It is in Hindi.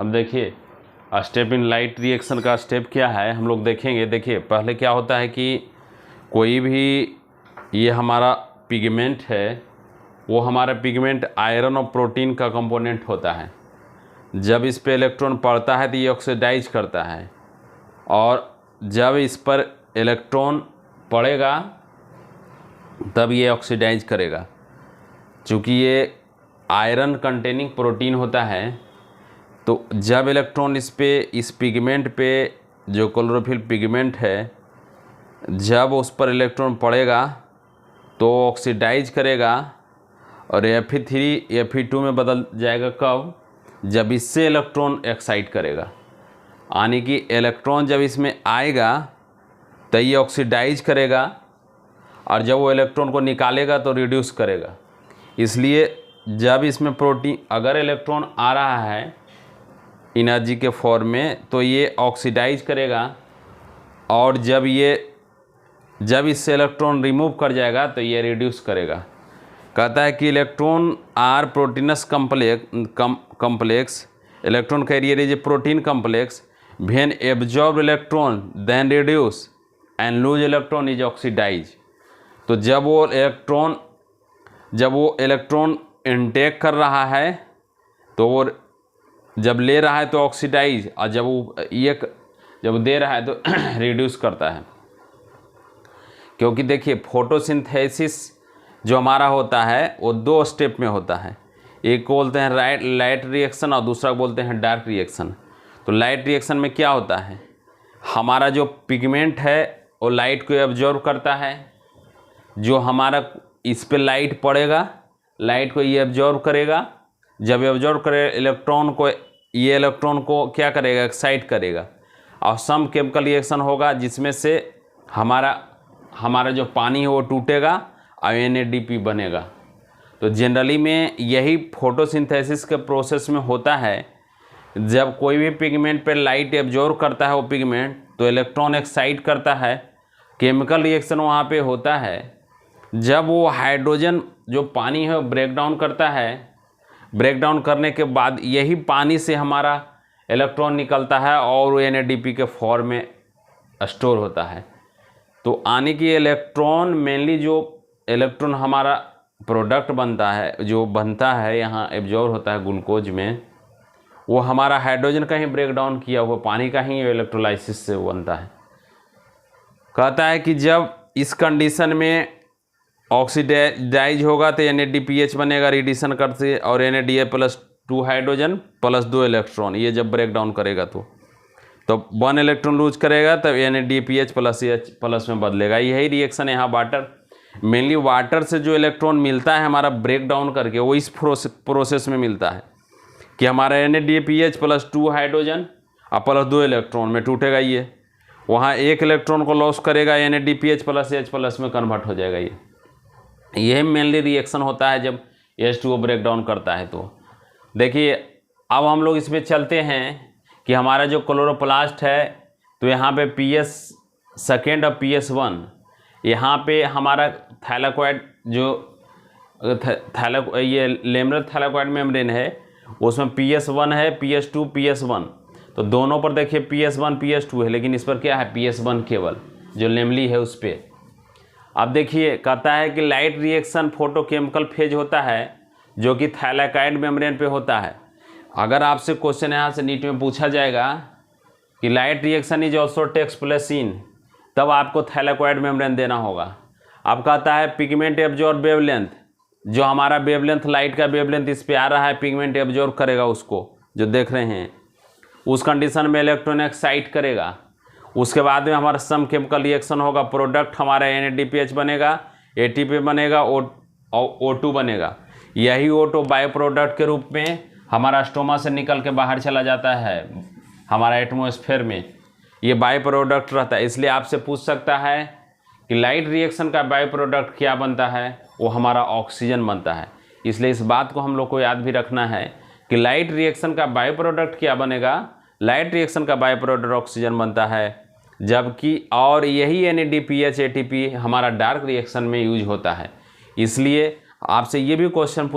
अब देखिए स्टेप इन लाइट रिएक्शन का स्टेप क्या है हम लोग देखेंगे। देखिए पहले क्या होता है कि कोई भी ये हमारा पिगमेंट है, वो हमारा पिगमेंट आयरन और प्रोटीन का कंपोनेंट होता है। जब इस पे इलेक्ट्रॉन पड़ता है तो ये ऑक्सीडाइज करता है, और जब इस पर इलेक्ट्रॉन पड़ेगा तब ये ऑक्सीडाइज करेगा। चूँकि ये आयरन कंटेनिंग प्रोटीन होता है, तो जब इलेक्ट्रॉन इस पिगमेंट पे जो क्लोरोफिल पिगमेंट है, जब उस पर इलेक्ट्रॉन पड़ेगा तो ऑक्सीडाइज करेगा और Fe3 Fe2 में बदल जाएगा। कब? जब इससे इलेक्ट्रॉन एक्साइट करेगा, यानी कि इलेक्ट्रॉन जब इसमें आएगा तो ये ऑक्सीडाइज करेगा, और जब वो इलेक्ट्रॉन को निकालेगा तो रिड्यूस करेगा। इसलिए जब इसमें प्रोटीन अगर इलेक्ट्रॉन आ रहा है एनर्जी के फॉर्म में तो ये ऑक्सीडाइज करेगा, और जब इससे इलेक्ट्रॉन रिमूव कर जाएगा तो ये रिड्यूस करेगा। कहता है कि electron are proteins complex, electron carrier is a protein complex, when absorb electron then reduce and lose electron is oxidise. तो जब वो इलेक्ट्रॉन इनटेक कर रहा है तो वो जब ले रहा है तो ऑक्सीडाइज, और जब दे रहा है तो रिड्यूस करता है। क्योंकि देखिए फोटोसिंथेसिस जो हमारा होता है वो 2 स्टेप में होता है। एक को बोलते हैं लाइट रिएक्शन और दूसरा को बोलते हैं डार्क रिएक्शन। तो लाइट रिएक्शन में क्या होता है, हमारा जो पिगमेंट है वो लाइट को एब्जॉर्ब करता है। जो हमारा इस पे लाइट पड़ेगा, लाइट को ये एब्जॉर्ब करेगा। जब एब्जॉर्ब करे ये इलेक्ट्रॉन को क्या करेगा, एक्साइट करेगा, और सम केमिकल रिएक्शन होगा जिसमें से हमारा जो पानी है वो टूटेगा और NADP बनेगा। तो जनरली में यही फोटोसिंथेसिस के प्रोसेस में होता है। जब कोई भी पिगमेंट पर लाइट एब्जॉर्ब करता है वो पिगमेंट, तो इलेक्ट्रॉन एक्साइट करता है, केमिकल रिएक्शन वहाँ पे होता है। जब वो हाइड्रोजन जो पानी है वो ब्रेक डाउन करता है, ब्रेक डाउन करने के बाद यही पानी से हमारा इलेक्ट्रॉन निकलता है और वो NADP के फॉर्म में स्टोर होता है। तो आने की इलेक्ट्रॉन मेनली जो इलेक्ट्रॉन हमारा प्रोडक्ट बनता है, जो बनता है यहाँ एब्जॉर्ब होता है ग्लूकोज में, वो हमारा हाइड्रोजन का ही ब्रेक डाउन किया हुआ पानी का ही इलेक्ट्रोलाइसिस से बनता है। कहता है कि जब इस कंडीशन में ऑक्सीडाइज होगा तो NADPH बनेगा रिडक्शन करते, और Na+2 हाइड्रोजन प्लस 2 इलेक्ट्रॉन, ये जब ब्रेक डाउन करेगा तो 1 इलेक्ट्रॉन लूज करेगा तब NADPH प्लस H प्लस में बदलेगा। यही रिएक्शन यहाँ मेनली वाटर से जो इलेक्ट्रॉन मिलता है हमारा ब्रेक डाउन करके, वो इस प्रोसेस में मिलता है कि हमारा NADPH प्लस 2 हाइड्रोजन और प्लस 2 इलेक्ट्रॉन में टूटेगा। ये वहाँ 1 इलेक्ट्रॉन को लॉस करेगा, NADPH प्लस H प्लस में कन्वर्ट हो जाएगा। यह मेनली रिएक्शन होता है जब H2O ब्रेक डाउन करता है। तो देखिए अब हम लोग इसमें चलते हैं कि हमारा जो क्लोरोप्लास्ट है, तो यहाँ पे PS2 और PS1, यहाँ पे हमारा थैलाकोइड जो ये लेमिनर थैलाकोइड मेम्ब्रेन है, उसमें PS1 है, PS2 PS1। तो दोनों पर देखिए PS1 PS2 है, लेकिन इस पर क्या है PS1 केवल जो लेमली है उस पर। अब देखिए कहता है कि लाइट रिएक्शन फोटोकेमिकल फेज होता है जो कि थैलाकोइड मेम्ब्रेन पे होता है। अगर आपसे क्वेश्चन यहाँ से नीट में पूछा जाएगा कि light reaction is also takes place in, तब आपको थैलाकोइड मेम्ब्रेन देना होगा। अब कहता है पिगमेंट एब्जॉर्ब वेवलेंथ, जो हमारा वेवलेंथ लाइट का वेवलेंथ इस पे आ रहा है, पिगमेंट एब्जॉर्ब करेगा उसको, जो देख रहे हैं उस कंडीशन में इलेक्ट्रॉन एक्साइट करेगा। उसके बाद में हमारा सम केमिकल रिएक्शन होगा, प्रोडक्ट हमारा NADPH बनेगा, ATP बनेगा, O2 बनेगा। यही O2 बायो प्रोडक्ट के रूप में हमारा स्टोमा से निकल के बाहर चला जाता है हमारा एटमॉस्फेयर में, ये बायो प्रोडक्ट रहता है। इसलिए आपसे पूछ सकता है कि लाइट रिएक्शन का बायो प्रोडक्ट क्या बनता है, वो हमारा ऑक्सीजन बनता है। इसलिए इस बात को हम लोग को याद भी रखना है कि लाइट रिएक्शन का बायो प्रोडक्ट क्या बनेगा, लाइट रिएक्शन का बायो प्रोडक्ट ऑक्सीजन बनता है, जबकि और यही NADPH ATP हमारा डार्क रिएक्शन में यूज होता है। इसलिए आपसे ये भी क्वेश्चन पूछ